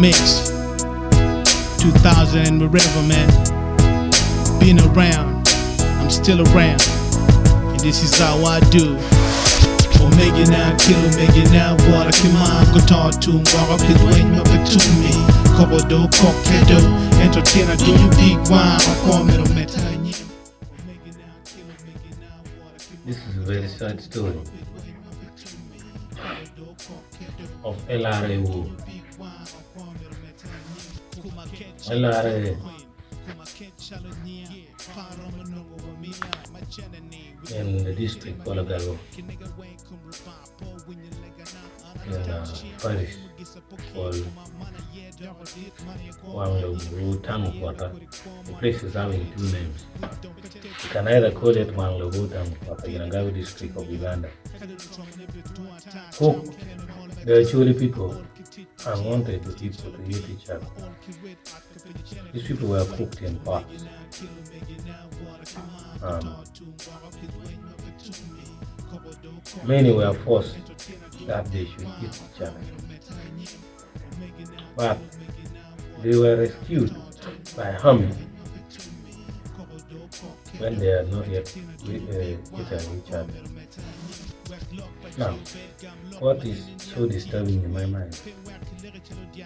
mix. 2000 and wherever, man. Been around, I'm still around, and this is how I do. Omega now, kill Omega now, water kima, go talk to walk up his way, no to me. Cover do, coquedo, entertainer, do you big wine, or call me to metal. This is a very sad story of LRA war. LRA in the district of Olagago in Paris called Wanglobu Tamukwata. The place is having two names. You can either call it Wanglobu Tamukwata in Agago district of Uganda. Cook, the Acoli people unwanted the people to eat each other. These people were cooked in pots. Many were forced that they should eat each other. But they were rescued by humming when they had not yet eaten each other. Now, what is so disturbing in my mind?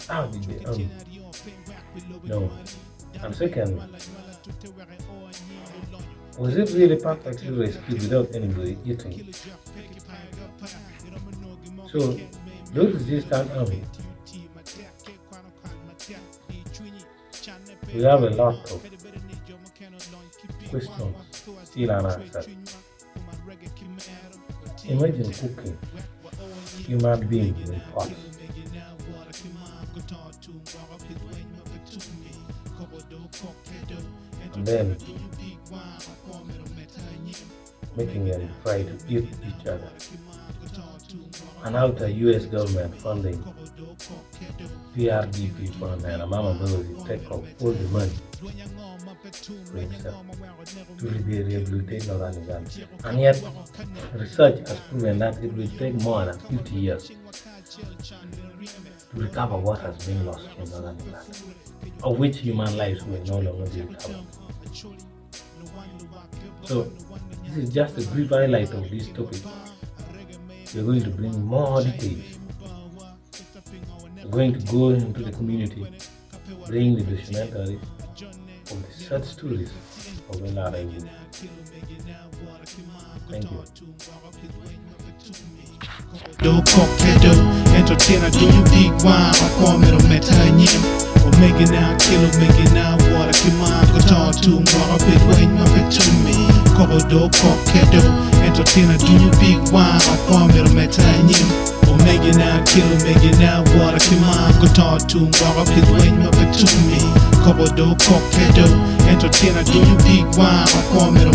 How did they hum? No. And second, was it really perfectly rescued without anybody eating? So, those resistant army, we have a lot of questions still unanswered. Imagine cooking human beings in pots. And then making them try to eat each other. And after US government funding, PRDP fund and Mama Belozi take off all the money for himself to rehabilitate Northern Uganda. And yet, research has proven that it will take more than 50 years to recover what has been lost in Northern Uganda, of which human lives will no longer be recovered. So, this is just a brief highlight of this topic. We're going to bring more details. We're going to go into the community, bring the documentaries of the sad stories of LRA. Thank you. Do coquedo, entertainer, do you big wine, or call me to metal. Omega now, kill Omega now, water kima, go talk to walk up his way, no to me. Cover do coquedo, entertainer, do you big wine, or call me to metal. Omega now, kill Omega now, water kima, go talk to walk up his way, no to me. Cover do coquedo, entertainer, do you big wine, or call me to